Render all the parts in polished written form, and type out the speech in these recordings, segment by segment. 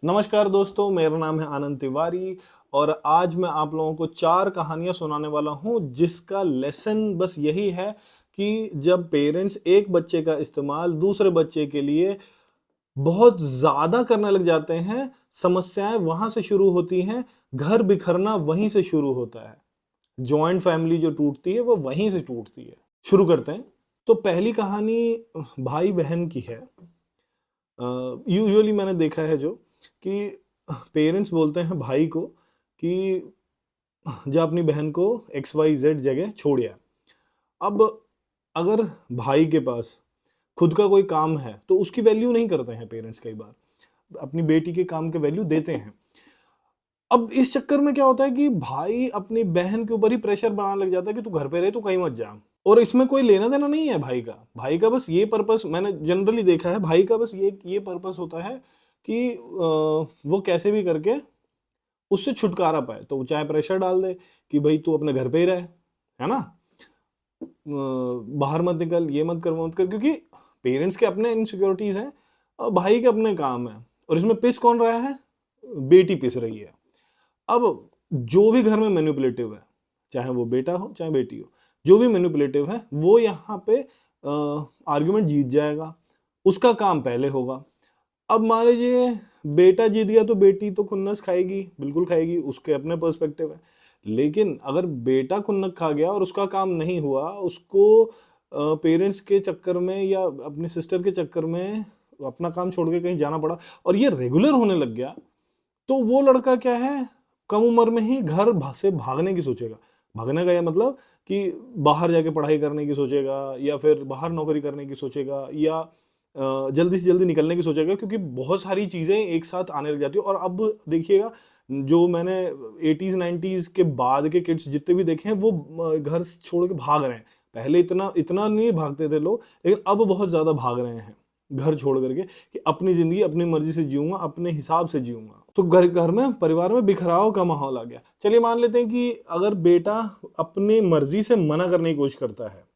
नमस्कार दोस्तों, मेरा नाम है आनंद तिवारी और आज मैं आप लोगों को 4 कहानियाँ सुनाने वाला हूँ जिसका लेसन बस यही है कि जब पेरेंट्स एक बच्चे का इस्तेमाल दूसरे बच्चे के लिए बहुत ज़्यादा करने लग जाते हैं, समस्याएं वहाँ से शुरू होती हैं, घर बिखरना वहीं से शुरू होता है। जॉइंट फैमिली जो टूटती है वो वहीं से टूटती है। शुरू करते हैं। तो पहली कहानी भाई-बहन की है। यूजुअली मैंने देखा है जो कि पेरेंट्स बोलते हैं भाई को कि जा अपनी बहन को एक्स वाई जेड जगह छोड़ आ। अब अगर भाई के पास खुद का कोई काम है तो उसकी वैल्यू नहीं करते हैं पेरेंट्स, कई बार अपनी बेटी के काम के वैल्यू देते हैं। अब इस चक्कर में क्या होता है कि भाई अपनी बहन के ऊपर ही प्रेशर बनाने लग जाता है कि तू घर पे रहे, तू कहीं मत जा। और इसमें कोई लेना देना नहीं है भाई का बस ये पर्पस मैंने जनरली देखा है, भाई का बस ये पर्पस होता है कि वो कैसे भी करके उससे छुटकारा पाए। तो वो चाहे प्रेशर डाल दे कि भाई तू अपने घर पे ही रहे, है ना, बाहर मत निकल, ये मत कर वो मत कर, क्योंकि पेरेंट्स के अपने इनसिक्योरिटीज हैं और भाई के अपने काम है। और इसमें पिस कौन रहा है? बेटी पिस रही है। अब जो भी घर में मैनिपुलेटिव है, चाहे वो बेटा हो चाहे बेटी हो, जो भी मैनिपुलेटिव है वो यहाँ पे आर्गुमेंट जीत जाएगा, उसका काम पहले होगा। अब मान लीजिए बेटा जीत गया तो बेटी तो खुन्नस खाएगी, बिल्कुल खाएगी, उसके अपने पर्सपेक्टिव है। लेकिन अगर बेटा खुन्नस खा गया और उसका काम नहीं हुआ, उसको पेरेंट्स के चक्कर में या अपने सिस्टर के चक्कर में अपना काम छोड़ के कहीं जाना पड़ा और ये रेगुलर होने लग गया, तो वो लड़का क्या है, कम उम्र में ही से भागने की सोचेगा। भागने का यह मतलब कि बाहर जाके पढ़ाई करने की सोचेगा या फिर बाहर नौकरी करने की सोचेगा या जल्दी से जल्दी निकलने की सोचेगा, क्योंकि बहुत सारी चीज़ें एक साथ आने लग जाती है। और अब देखिएगा, जो मैंने 80s 90s के बाद के किड्स जितने भी देखे हैं वो घर से छोड़ के भाग रहे हैं। पहले इतना इतना नहीं भागते थे लोग, लेकिन अब बहुत ज़्यादा भाग रहे हैं घर छोड़ करके कि अपनी ज़िंदगी अपनी मर्जी से जीऊंगा, अपने हिसाब से जीऊंगा। तो घर घर में परिवार में बिखराव का माहौल आ गया। चलिए मान लेते हैं कि अगर बेटा अपनी मर्जी से मना करने की कोशिश करता है,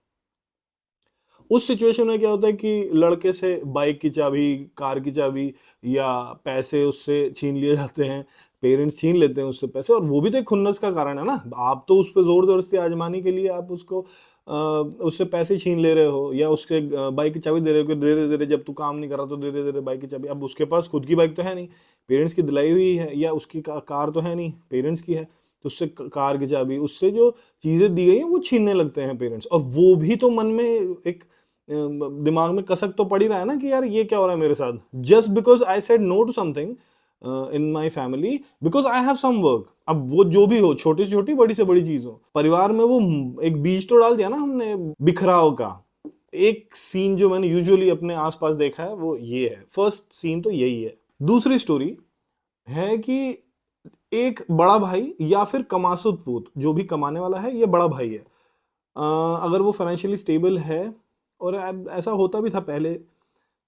उस सिचुएशन में क्या होता है कि लड़के से बाइक की चाबी, कार की चाबी या पैसे उससे छीन लिए जाते हैं। पेरेंट्स छीन लेते हैं उससे पैसे, और वो भी तो एक खुन्नस का कारण है ना। आप तो उस पर जोर जबरदस्ती आजमाने के लिए आप उसको उससे पैसे छीन ले रहे हो या उसके बाइक की चाबी दे रहे हो कि धीरे धीरे जब तू काम नहीं कर रहा तो धीरे धीरे बाइक की चाबी। अब उसके पास खुद की बाइक तो है नहीं, पेरेंट्स की दिलाई हुई है, या उसकी कार तो है नहीं, पेरेंट्स की है, तो उससे कार की चाबी, उससे जो चीजें दी गई हैं वो छीनने लगते हैं पेरेंट्स। और वो भी तो मन में एक दिमाग में कसक तो पड़ ही रहा है ना कि यार ये क्या हो रहा है मेरे साथ, just because I said no to something in my family, because I have some work. अब वो जो भी हो, छोटी से छोटी बड़ी से बड़ी चीज हो, परिवार में वो एक बीज तो डाल दिया ना हमने बिखराव का। एक सीन जो मैंने यूजुअली अपने आसपास देखा है वो ये है, फर्स्ट सीन तो यही है। दूसरी स्टोरी है कि एक बड़ा भाई या फिर कमासुत पूत, जो भी कमाने वाला है, ये बड़ा भाई है। अगर वो फाइनेंशियली स्टेबल है, और अब ऐसा होता भी था पहले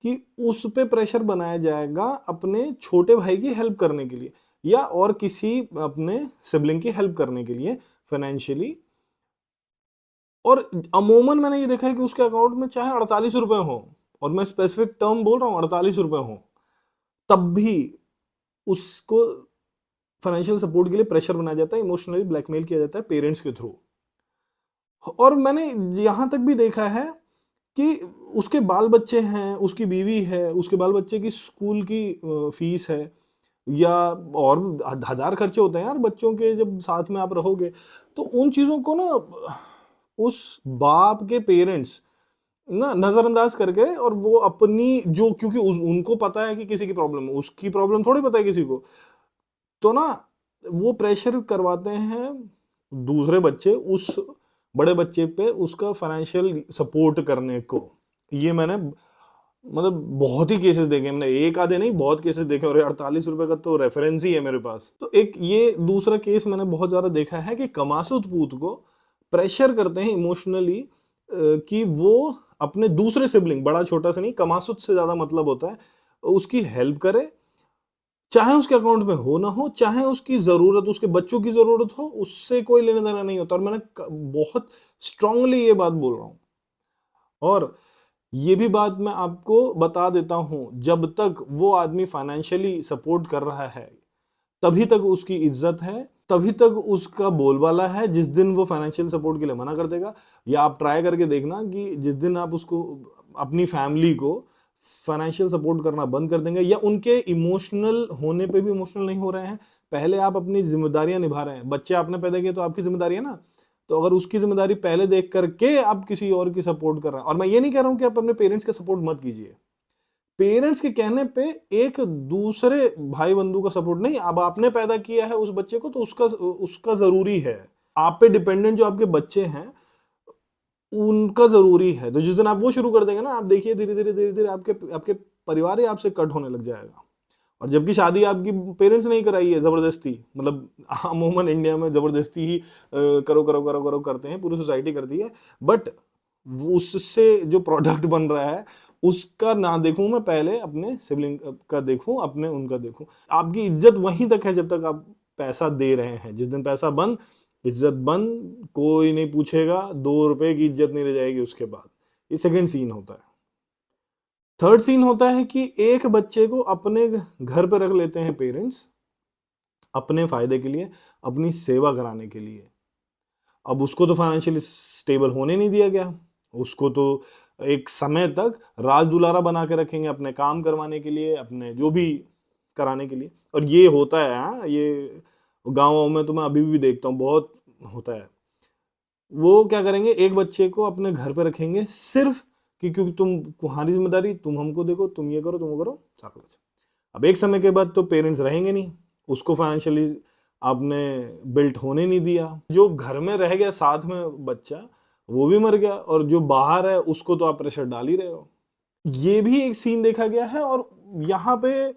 कि उस पे प्रेशर बनाया जाएगा अपने छोटे भाई की हेल्प करने के लिए या और किसी अपने सिबलिंग की हेल्प करने के लिए फाइनेंशियली। और अमूमन मैंने ये देखा है कि उसके अकाउंट में चाहे 48 रुपए हो, और मैं स्पेसिफिक टर्म बोल रहा हूँ, 48 रुपए हो, तब भी उसको फाइनेंशियल सपोर्ट के लिए प्रेशर बनाया जाता है, इमोशनली ब्लैकमेल किया जाता है पेरेंट्स के थ्रू। और मैंने यहां तक भी देखा है कि उसके बाल बच्चे हैं, उसकी बीवी है, उसके बाल बच्चे की स्कूल की फीस है, या और हजार खर्चे होते हैं यार बच्चों के जब साथ में आप रहोगे। तो उन चीजों को ना उस बाप के पेरेंट्स ना नजरअंदाज करके, और वो अपनी जो, क्योंकि उनको पता है कि किसी की प्रॉब्लम है, उसकी प्रॉब्लम थोड़ी पता है किसी को, तो ना वो प्रेशर करवाते हैं दूसरे बच्चे उस बड़े बच्चे पे उसका फाइनेंशियल सपोर्ट करने को। ये मैंने मतलब बहुत ही केसेस देखे, मैंने एक आधे नहीं बहुत केसेस देखे, और 48 रुपए का तो रेफरेंस ही है मेरे पास। तो एक ये दूसरा केस मैंने बहुत ज्यादा देखा है कि कमासुत पूत को प्रेशर करते हैं इमोशनली कि वो अपने दूसरे सिबलिंग, बड़ा छोटा से नहीं, कमासुत से ज्यादा मतलब होता है, उसकी हेल्प करे, चाहे उसके अकाउंट में हो ना हो, चाहे उसकी जरूरत, उसके बच्चों की जरूरत हो, उससे कोई लेने देना नहीं होता। और मैंने बहुत स्ट्रांगली ये बात बोल रहा हूं। और ये भी बात मैं आपको बता देता हूं, जब तक वो आदमी फाइनेंशियली सपोर्ट कर रहा है तभी तक उसकी इज्जत है, तभी तक उसका बोलबाला है। जिस दिन वो फाइनेंशियल सपोर्ट के लिए मना कर देगा, या आप ट्राई करके देखना कि जिस दिन आप उसको, अपनी फैमिली को फाइनेंशियल सपोर्ट करना बंद कर देंगे, या उनके इमोशनल होने पे भी इमोशनल नहीं हो रहे हैं, पहले आप अपनी जिम्मेदारियां निभा रहे हैं। बच्चे आपने पैदा किए तो आपकी जिम्मेदारी है ना, तो अगर उसकी जिम्मेदारी पहले देख करके आप किसी और की सपोर्ट कर रहे हैं, और मैं ये नहीं कह रहा हूं कि आप अपने पेरेंट्स का सपोर्ट मत कीजिए, पेरेंट्स के कहने पे एक दूसरे भाई बंधु का सपोर्ट नहीं, अब आपने पैदा किया है उस बच्चे को तो उसका उसका जरूरी है। आप पे डिपेंडेंट जो आपके बच्चे हैं उनका जरूरी है। तो जिस दिन आप वो शुरू कर देंगे ना, आप देखिए धीरे धीरे आपके आपके परिवार ही आपसे कट होने लग जाएगा। और जबकि शादी आपकी पेरेंट्स नहीं कराई है जबरदस्ती, मतलब अमूमन इंडिया में जबरदस्ती ही करो करो करो करो करते हैं, पूरी सोसाइटी करती है, बट उससे जो प्रोडक्ट बन रहा है उसका ना देखूं मैं, पहले अपने सिबलिंग का देखूं, अपने उनका देखूं। आपकी इज्जत वहीं तक है जब तक आप पैसा दे रहे हैं। जिस दिन पैसा बंद, इज्जत बंद, कोई नहीं पूछेगा, 2 रुपए की इज्जत नहीं रह जाएगी उसके बाद। ये सेकंड सीन होता है। थर्ड सीन होता है कि एक बच्चे को अपने घर पर रख लेते हैं पेरेंट्स, अपने फायदे के लिए, अपनी सेवा कराने के लिए। अब उसको तो फाइनेंशियली स्टेबल होने नहीं दिया गया, उसको तो एक समय तक राज दुलारा बना के रखेंगे अपने काम करवाने के लिए, अपने जो भी कराने के लिए। और ये होता है, हाँ, ये गाँव में तो मैं अभी भी देखता हूँ, बहुत होता है। वो क्या करेंगे, एक बच्चे को अपने घर पे रखेंगे सिर्फ कि क्योंकि तुम्हारी जिम्मेदारी, तुम हमको देखो, तुम ये करो, तुम वो करो, सारा कुछ। अब एक समय के बाद तो पेरेंट्स रहेंगे नहीं, उसको फाइनेंशियली आपने बिल्ट होने नहीं दिया। जो घर में रह गया साथ में बच्चा, वो भी मर गया, और जो बाहर है उसको तो आप प्रेशर डाल ही रहे हो। ये भी एक सीन देखा गया है। और यहाँ पे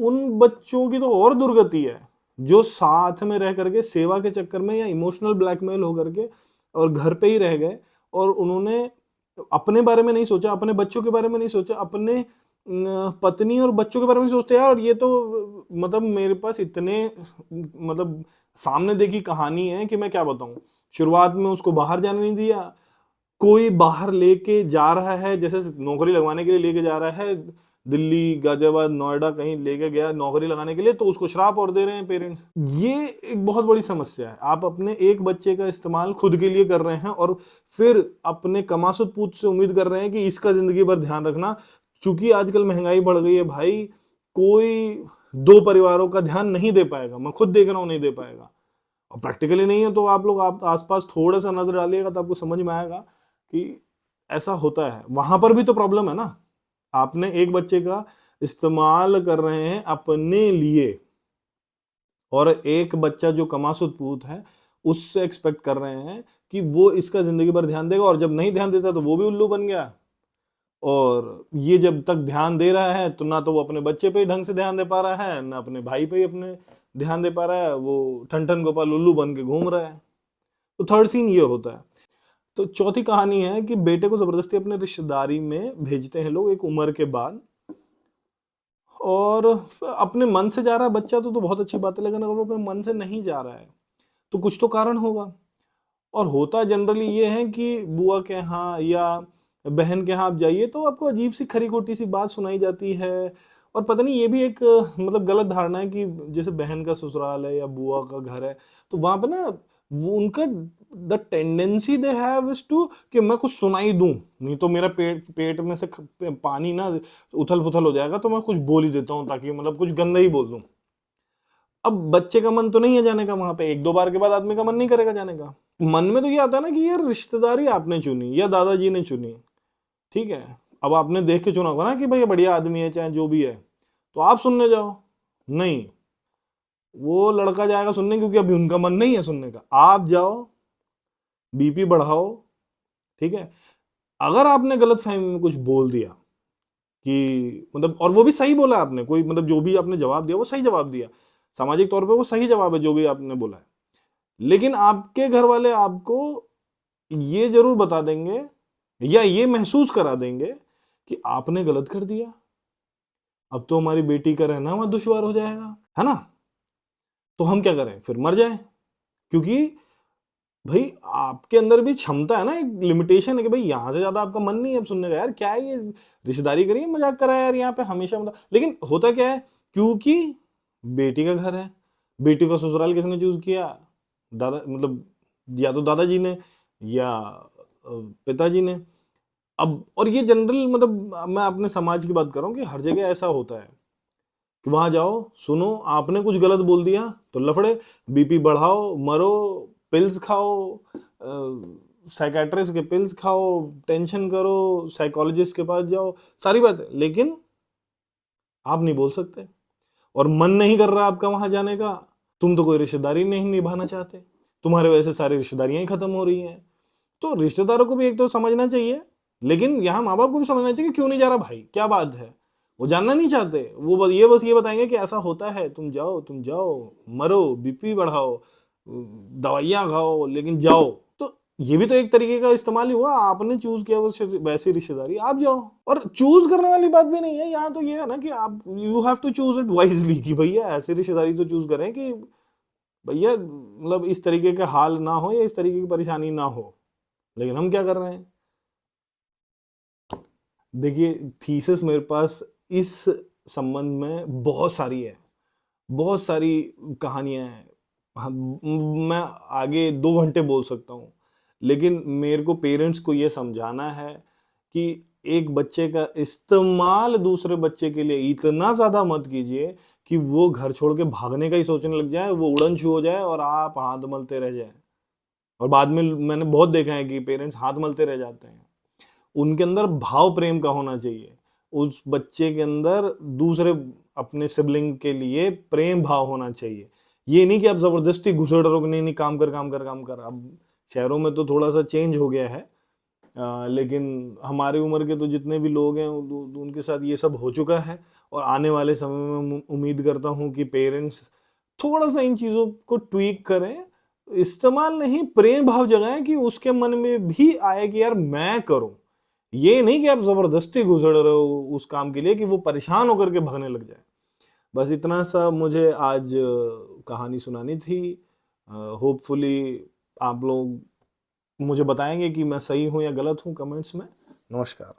उन बच्चों की तो और दुर्गति है जो साथ में रह करके सेवा के चक्कर में या इमोशनल ब्लैकमेल हो करके और घर पे ही रह गए, और उन्होंने अपने बारे में नहीं सोचा, अपने बच्चों के बारे में नहीं सोचा, अपने पत्नी और बच्चों के बारे में सोचते हैं। यार ये तो मतलब मेरे पास इतने मतलब सामने देखी कहानी है कि मैं क्या बताऊं। शुरुआत में उसको बाहर जाने नहीं दिया, कोई बाहर लेके जा रहा है, जैसे नौकरी लगवाने के लिए लेके जा रहा है, दिल्ली, गाजियाबाद, नोएडा कहीं लेके गया नौकरी लगाने के लिए, तो उसको श्राप और दे रहे हैं पेरेंट्स। ये एक बहुत बड़ी समस्या है। आप अपने एक बच्चे का इस्तेमाल खुद के लिए कर रहे हैं और फिर अपने कमासुत पूत से उम्मीद कर रहे हैं कि इसका जिंदगी भर ध्यान रखना। चूंकि आजकल महंगाई बढ़ गई है भाई, कोई 2 परिवारों का ध्यान नहीं दे पाएगा, मैं खुद देख रहा हूं, नहीं दे पाएगा। और प्रैक्टिकली नहीं है तो आप लोग आप आसपास थोड़ा सा नजर डालिएगा तो आपको समझ में आएगा कि ऐसा होता है। वहां पर भी तो प्रॉब्लम है ना, आपने एक बच्चे का इस्तेमाल कर रहे हैं अपने लिए, और एक बच्चा जो कमासुत पूत है उससे एक्सपेक्ट कर रहे हैं कि वो इसका जिंदगी भर ध्यान देगा, और जब नहीं ध्यान देता तो वो भी उल्लू बन गया। और ये जब तक ध्यान दे रहा है तो ना तो वो अपने बच्चे पे ही ढंग से ध्यान दे पा रहा है, ना अपने भाई पे ही अपने ध्यान दे पा रहा है, वो ठन ठन गोपाल उल्लू बन के घूम रहा है। तो थर्ड सीन ये होता है। तो चौथी कहानी है कि बेटे को जबरदस्ती अपने रिश्तेदारी में भेजते हैं लोग एक उम्र के बाद, और अपने मन से जा रहा है बच्चा तो बहुत अच्छी बात है, लेकिन अगर वो अपने मन से नहीं जा रहा है तो कुछ तो कारण होगा। और होता जनरली ये है कि बुआ के यहाँ या बहन के यहाँ आप जाइए तो आपको अजीब सी खरी खोटी सी बात सुनाई जाती है। और पता नहीं, ये भी एक मतलब गलत धारणा है कि जैसे बहन का ससुराल है या बुआ का घर है तो वहां पे ना वो उनका the tendency they have is to कि मैं कुछ सुनाई दूं, नहीं तो मेरा पेट पेट में से पानी ना उथल पुथल हो जाएगा, तो मैं कुछ बोल ही देता हूँ ताकि मतलब कुछ गंदा ही बोल दूं। अब बच्चे का मन तो नहीं है जाने का वहां पे, 1-2 बार के बाद आदमी का मन नहीं करेगा जाने का। मन में तो ये आता है ना कि यार रिश्तेदारी आपने चुनी या दादाजी ने चुनी, ठीक है, अब आपने देख के चुना होगा ना कि भाई ये बढ़िया आदमी है चाहे जो भी है, तो आप सुनने जाओ। नहीं, वो लड़का जाएगा सुनने क्योंकि अभी उनका मन नहीं है सुनने का, आप जाओ, बीपी बढ़ाओ, ठीक है। अगर आपने गलत फहमी में कुछ बोल दिया कि मतलब, और वो भी सही बोला आपने, कोई मतलब जो भी आपने जवाब दिया वो सही जवाब दिया, सामाजिक तौर पे वो सही जवाब है जो भी आपने बोला है, लेकिन आपके घर वाले आपको ये जरूर बता देंगे या ये महसूस करा देंगे कि आपने गलत कर दिया, अब तो हमारी बेटी का रहना वहां दुश्वार हो जाएगा, है ना। तो हम क्या करें, फिर मर जाएं, क्योंकि भाई आपके अंदर भी क्षमता है ना, एक लिमिटेशन है कि भाई यहाँ से ज्यादा आपका मन नहीं है अब सुनने का, यार क्या है ये रिश्तेदारी करिए, मजाक करा यार यहाँ पे हमेशा, मतलब लेकिन होता क्या है, क्योंकि बेटी का घर है, बेटी को ससुराल किसने चूज किया, दादा मतलब या तो दादाजी ने या पिताजी ने। अब और ये जनरल, मतलब मैं अपने समाज की बात कर रहा हूँ कि हर जगह ऐसा होता है कि वहां जाओ, सुनो आपने कुछ गलत बोल दिया तो लफड़े, बीपी बढ़ाओ, मरो, पिल्स खाओ, साइकेट्रिस्ट के पिल्स खाओ, टेंशन करो, साइकोलॉजिस्ट के पास जाओ, सारी बात है, लेकिन आप नहीं बोल सकते, और मन नहीं कर रहा आपका वहां जाने का, तुम तो कोई रिश्तेदारी नहीं निभाना चाहते, तुम्हारे वजह से सारी रिश्तेदारियां ही खत्म हो रही हैं। तो रिश्तेदारों को भी एक तो समझना चाहिए, लेकिन यहाँ माँ बाप को भी समझना चाहिए कि क्यों नहीं जा रहा भाई, क्या बात है। वो जानना नहीं चाहते, वो बस ये बताएंगे कि ऐसा होता है, तुम जाओ, मरो, बीपी बढ़ाओ, दवाइयाँ खाओ, लेकिन जाओ। तो ये भी तो एक तरीके का इस्तेमाल ही हुआ, आपने चूज किया वो वैसी रिश्तेदारी, आप जाओ। और चूज करने वाली बात भी नहीं है यहाँ, तो ये है ना कि आप you have to choose it wisely, कि भैया ऐसी रिश्तेदारी तो चूज करें कि भैया मतलब इस तरीके का हाल ना हो या इस तरीके की परेशानी ना हो। लेकिन हम क्या कर रहे हैं, देखिए थीसिस मेरे पास इस संबंध में बहुत सारी है, बहुत सारी कहानियां हैं। मैं आगे 2 घंटे बोल सकता हूँ, लेकिन मेरे को पेरेंट्स को ये समझाना है कि एक बच्चे का इस्तेमाल दूसरे बच्चे के लिए इतना ज्यादा मत कीजिए कि वो घर छोड़ के भागने का ही सोचने लग जाए, वो उड़न छू हो जाए और आप हाथ मलते रह जाए। और बाद में मैंने बहुत देखा है कि पेरेंट्स हाथ मलते रह जाते हैं। उनके अंदर भाव प्रेम का होना चाहिए, उस बच्चे के अंदर दूसरे अपने सिबलिंग के लिए प्रेम भाव होना चाहिए। ये नहीं कि आप जबरदस्ती घुसेड़ रहे हो कि नहीं नहीं काम कर काम कर काम कर। अब शहरों में तो थोड़ा सा चेंज हो गया है, लेकिन हमारे उम्र के तो जितने भी लोग हैं उनके साथ ये सब हो चुका है। और आने वाले समय में उम्मीद करता हूँ कि पेरेंट्स थोड़ा सा इन चीज़ों को ट्वीक करें, इस्तेमाल नहीं, प्रेम भाव जगाएं कि उसके मन में भी आए कि यार मैं करूं। ये नहीं कि आप जबरदस्ती घुसड़ रहे हो उस काम के लिए कि वो परेशान होकर के भागने लग जाए। बस इतना सा मुझे आज कहानी सुनानी थी। होपफुली आप लोग मुझे बताएंगे कि मैं सही हूं या गलत हूं कमेंट्स में। नमस्कार।